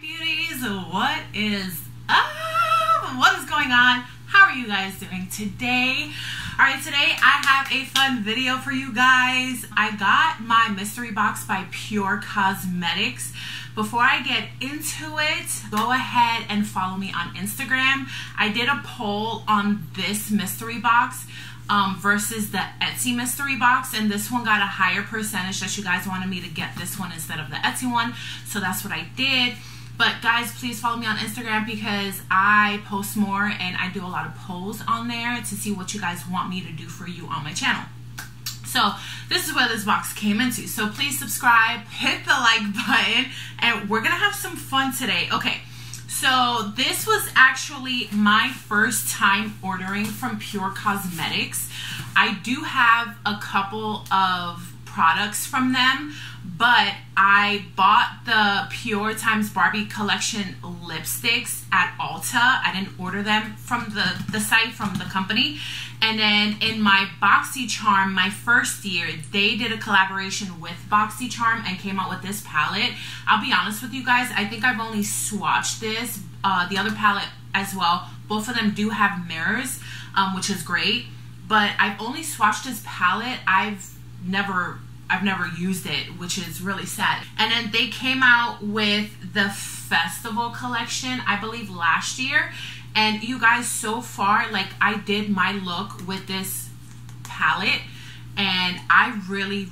Beauties, what is up? What is going on? How are you guys doing today? Alright, today I have a fun video for you guys. I got my mystery box by Pür Cosmetics. Before I get into it, go ahead and follow me on Instagram. I did a poll on this mystery box versus the Etsy mystery box, and this one got a higher percentage that you guys wanted me to get this one instead of the Etsy one, so that's what I did. But guys, please follow me on Instagram because I post more and I do a lot of polls on there to see what you guys want me to do for you on my channel. So this is where this box came into. So please subscribe, hit the like button, and we're gonna have some fun today. Okay, so this was actually my first time ordering from Pür Cosmetics. I do have a couple of products from them, but I bought the Pure x Barbie collection lipsticks at Ulta. I didn't order them from the site, from the company. And then in my BoxyCharm, my first year, they did a collaboration with BoxyCharm and came out with this palette. I'll be honest with you guys, I think I've only swatched this, the other palette as well. Both of them do have mirrors, which is great, but I've only swatched this palette. I've never used it, which is really sad. And then they came out with the festival collection, I believe last year. And you guys, so far, like, I did my look with this palette and I really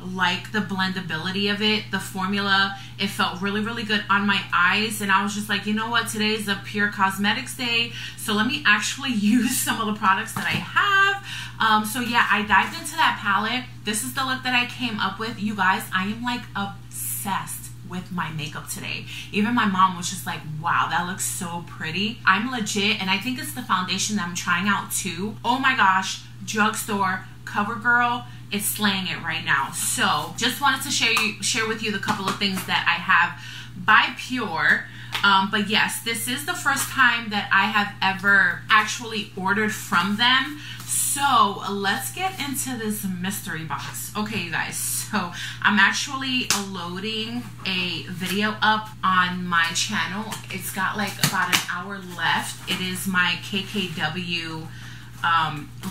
like the blendability of it, the formula. It felt really good on my eyes, and I was just like, you know what, today's a Pür Cosmetics day, so let me actually use some of the products that I have. So yeah, I dived into that palette. This is the look that I came up with. You guys, I am like obsessed with my makeup today. Even my mom was just like, wow, that looks so pretty. I'm legit, and I think it's the foundation that I'm trying out too. Oh my gosh, drugstore CoverGirl is slaying it right now. So just wanted to share with you the couple of things that I have by Pür. But yes, this is the first time that I have ever actually ordered from them. So let's get into this mystery box. Okay, you guys, so I'm actually loading a video up on my channel. It's got like about an hour left. It is my KKW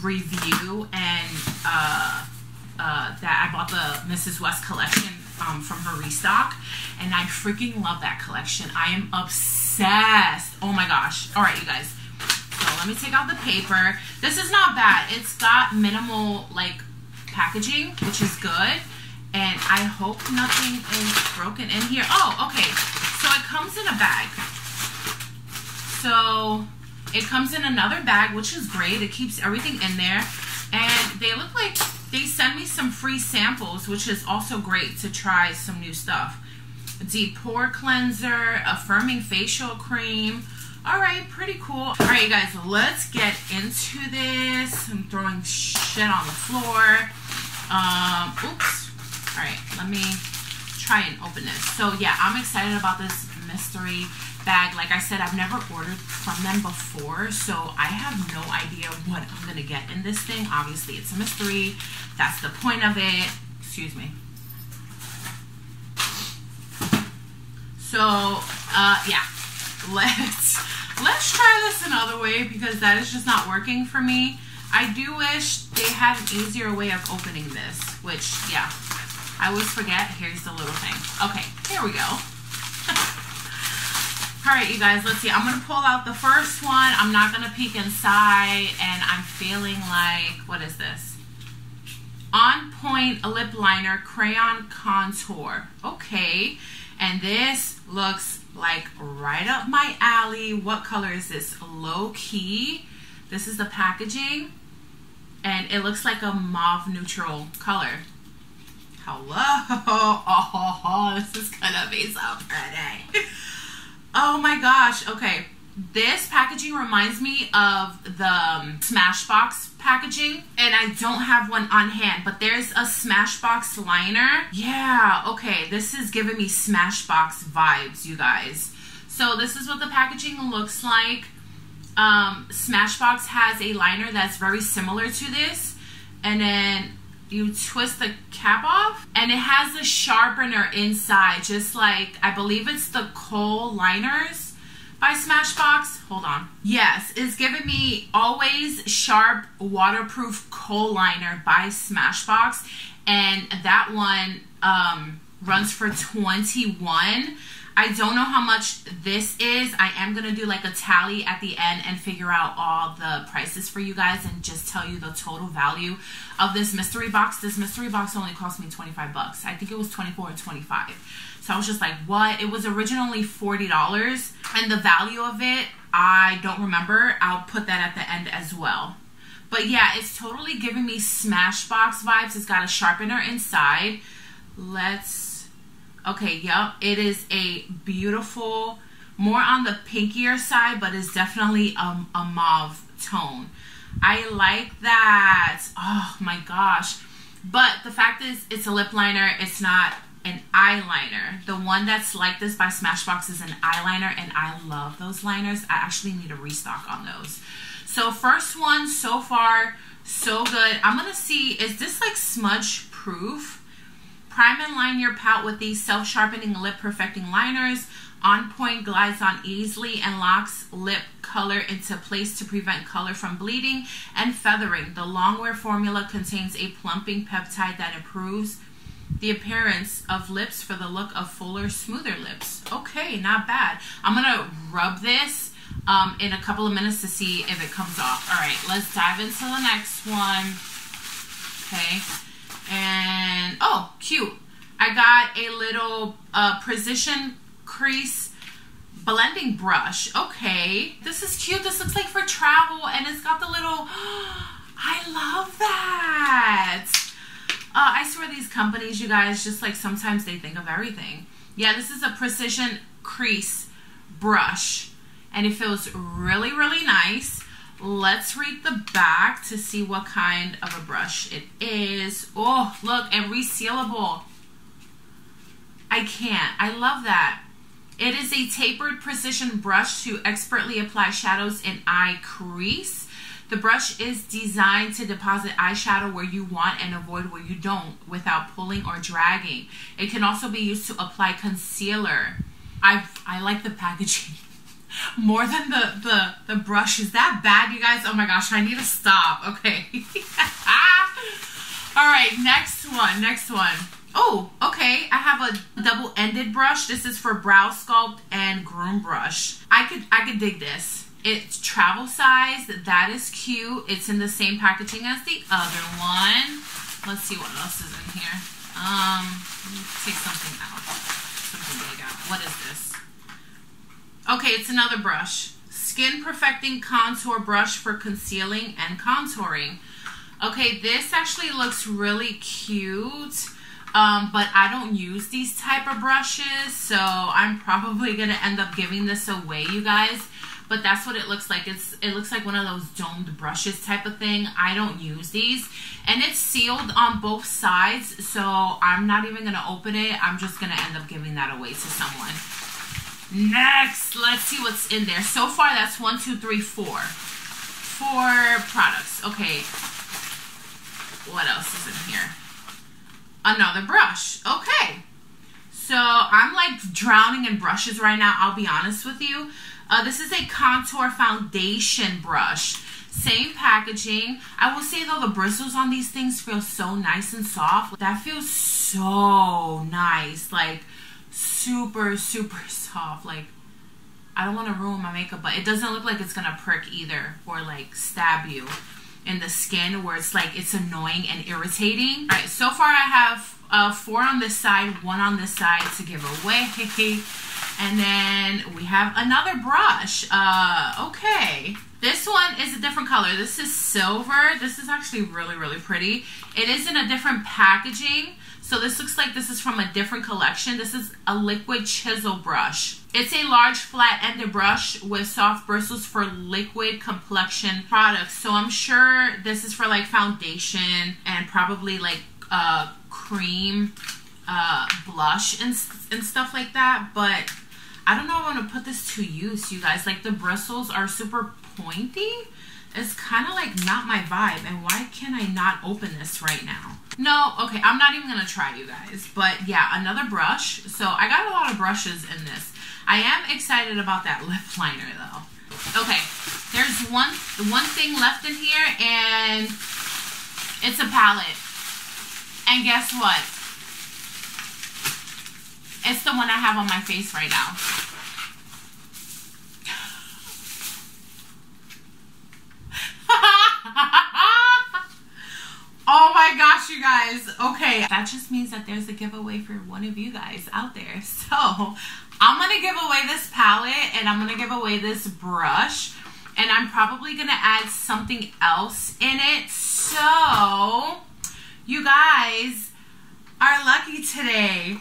review, and that I bought the Mrs. West collection from her restock, and I freaking love that collection. I am obsessed. Oh my gosh. All right, you guys, so let me take out the paper. This is not bad. It's got minimal like packaging, which is good, and I hope nothing is broken in here. Oh, okay, so it comes in a bag. So it comes in another bag, which is great. It keeps everything in there. And they look like they send me some free samples, which is also great to try some new stuff. Deep pore cleanser, affirming facial cream. All right, pretty cool. All right, you guys, let's get into this. I'm throwing shit on the floor. Oops. All right, let me try and open this. So yeah, I'm excited about this mystery bag. Like I said, I've never ordered from them before, so I have no idea what I'm gonna get in this thing. Obviously, it's a mystery. That's the point of it. Excuse me. So, yeah, let's try this another way because that is just not working for me. I do wish they had an easier way of opening this, which, yeah, I always forget. Here's the little thing. Okay, here we go. All right, you guys, let's see. I'm going to pull out the first one. I'm not going to peek inside, and I'm feeling like, what is this? On Point Lip Liner Crayon Contour. Okay, and this looks like right up my alley. What color is this? Low Key. This is the packaging, and it looks like a mauve neutral color. Hello. Oh, this is going to be so pretty. Oh my gosh, okay. This packaging reminds me of the Smashbox packaging, and I don't have one on hand, but there's a Smashbox liner. Yeah, okay, this is giving me Smashbox vibes, you guys. So this is what the packaging looks like. Smashbox has a liner that's very similar to this, and then you twist the cap off, and it has a sharpener inside, just like, I believe it's the kohl liners by Smashbox. Hold on. Yes, it's giving me Always Sharp Waterproof Kohl Liner by Smashbox, and that one runs for $21. I don't know how much this is. I am going to do like a tally at the end and figure out all the prices for you guys and just tell you the total value of this mystery box. This mystery box only cost me 25 bucks. I think it was 24 or 25. So I was just like, what? It was originally $40, and the value of it, I don't remember. I'll put that at the end as well. But yeah, it's totally giving me Smashbox vibes. It's got a sharpener inside. Okay, yep, it is a beautiful, more on the pinkier side, but it's definitely a mauve tone. I like that. Oh my gosh. But the fact is, it's a lip liner, it's not an eyeliner. The one that's like this by Smashbox is an eyeliner, and I love those liners. I actually need a restock on those. So first one, so far, so good. I'm gonna see, is this like smudge proof? Prime and line your palette with these self-sharpening lip perfecting liners. On point, glides on easily and locks lip color into place to prevent color from bleeding and feathering. The longwear formula contains a plumping peptide that improves the appearance of lips for the look of fuller, smoother lips. Okay, not bad. I'm gonna rub this in a couple of minutes to see if it comes off. All right, let's dive into the next one. Okay. And oh, cute, I got a little precision crease blending brush. Okay, this is cute. This looks like for travel, and it's got the little I love that. I swear these companies, you guys, just like sometimes they think of everything. Yeah, this is a precision crease brush, and it feels really, really nice. Let's read the back to see what kind of a brush it is. Oh, look, and resealable. I can't. I love that. It is a tapered precision brush to expertly apply shadows in eye crease. The brush is designed to deposit eyeshadow where you want and avoid where you don't without pulling or dragging. It can also be used to apply concealer. I like the packaging more than the brush. Is that bad, you guys? Oh my gosh, I need to stop. Okay. All right, next one. Oh, okay, I have a double-ended brush. This is for brow sculpt and groom brush. I could dig this. It's travel size. That is cute. It's in the same packaging as the other one. Let's see what else is in here. Let me take something out. Something big out. What is this? Okay, it's another brush. Skin Perfecting Contour Brush for concealing and contouring. Okay, this actually looks really cute. But I don't use these type of brushes, so I'm probably gonna end up giving this away, you guys. But that's what it looks like. It looks like one of those domed brushes type of thing. I don't use these, and it's sealed on both sides, so I'm not even gonna open it. I'm just gonna end up giving that away to someone. Next, let's see what's in there. So far, that's 4 products. Okay, what else is in here? Another brush. Okay, so I'm like drowning in brushes right now, I'll be honest with you. This is a contour foundation brush. Same packaging. I will say though, the bristles on these things feel so nice and soft. That feels so nice. Like super, super soft. Like, I don't want to ruin my makeup, but it doesn't look like it's gonna prick either or like stab you in the skin where it's like it's annoying and irritating. All right, so far I have 4 on this side, 1 on this side to give away. And then we have another brush. Okay, this one is a different color. This is silver. This is actually really, really pretty. It is in a different packaging. So this looks like this is from a different collection. This is a liquid chisel brush. It's a large flat-ended brush with soft bristles for liquid complexion products. So I'm sure this is for like foundation and probably like cream blush and stuff like that. But I don't know if I want to put this to use, you guys. Like the bristles are super pointy. is kind of like not my vibe. And why can I not open this right now? No, okay, I'm not even gonna try, you guys. But yeah, another brush. So I got a lot of brushes in this. I am excited about that lip liner though. Okay, there's one thing left in here, and it's a palette. And guess what? It's the one I have on my face right now. Oh my gosh, you guys. Okay, that just means that there's a giveaway for one of you guys out there. So I'm gonna give away this palette, and I'm gonna give away this brush, and I'm probably gonna add something else in it. So you guys are lucky today.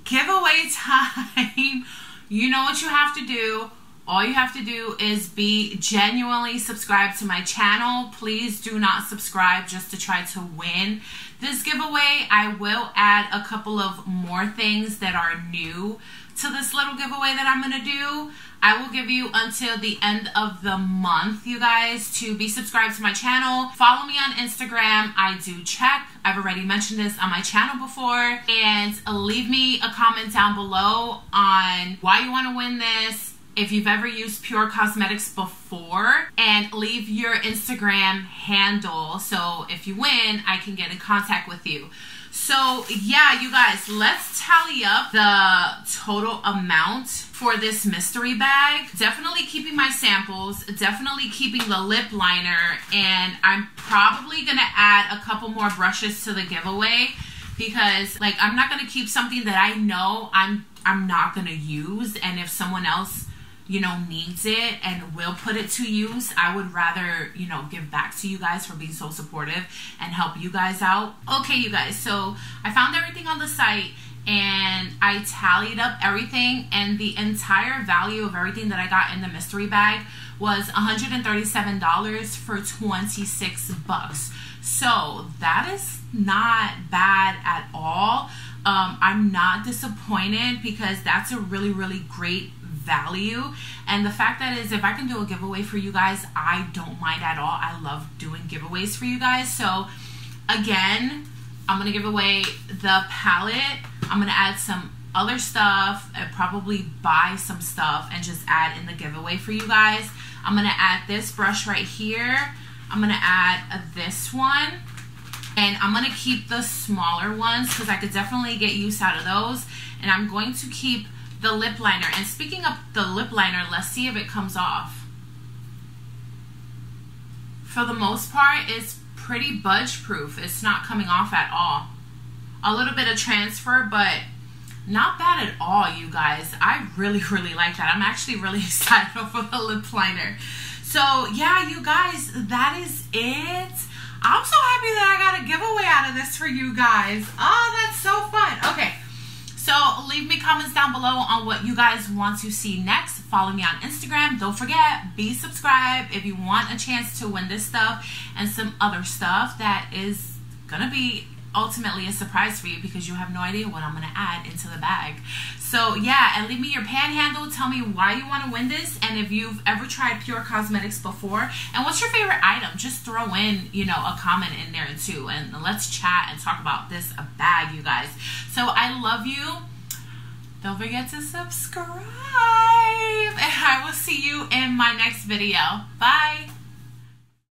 Giveaway time. You know what you have to do. All you have to do is be genuinely subscribed to my channel. Please do not subscribe just to try to win this giveaway. I will add a couple of more things that are new to this little giveaway that I'm going to do. I will give you until the end of the month, you guys, to be subscribed to my channel. Follow me on Instagram. I do check. I've already mentioned this on my channel before. And leave me a comment down below on why you want to win this, if you've ever used Pür Cosmetics before, and leave your Instagram handle. So if you win, I can get in contact with you. So yeah, you guys, let's tally up the total amount for this mystery bag. Definitely keeping my samples, definitely keeping the lip liner, and I'm probably gonna add a couple more brushes to the giveaway, because like I'm not gonna keep something that I know I'm not gonna use, and if someone else, you know, needs it and will put it to use, I would rather, you know, give back to you guys for being so supportive and help you guys out. Okay, you guys, so I found everything on the site and I tallied up everything, and the entire value of everything that I got in the mystery bag was $137 for 26 bucks. So that is not bad at all. I'm not disappointed, because that's a really, really great value. And the fact that is, if I can do a giveaway for you guys, I don't mind at all. I love doing giveaways for you guys. So again, I'm gonna give away the palette. I'm gonna add some other stuff and probably buy some stuff and just add in the giveaway for you guys. I'm gonna add this brush right here. I'm gonna add this one, and I'm gonna keep the smaller ones because I could definitely get use out of those. And I'm going to keep the lip liner. And speaking of the lip liner, let's see if it comes off. For the most part, it's pretty budge proof. It's not coming off at all. A little bit of transfer, but not bad at all, you guys. I really, really like that. I'm actually really excited for the lip liner. So yeah, you guys, that is it. I'm so happy that I got a giveaway out of this for you guys. Oh, that's so fun. Okay. So leave me comments down below on what you guys want to see next. Follow me on Instagram. Don't forget, be subscribed if you want a chance to win this stuff and some other stuff that is gonna be ultimately a surprise for you, because you have no idea what I'm gonna add into the bag. So yeah, and leave me your panhandle. Tell me why you want to win this, and if you've ever tried Pür Cosmetics before, and what's your favorite item. Just throw in, you know, a comment in there too, and let's chat and talk about this bag, you guys. So I love you. Don't forget to subscribe, and I will see you in my next video. Bye.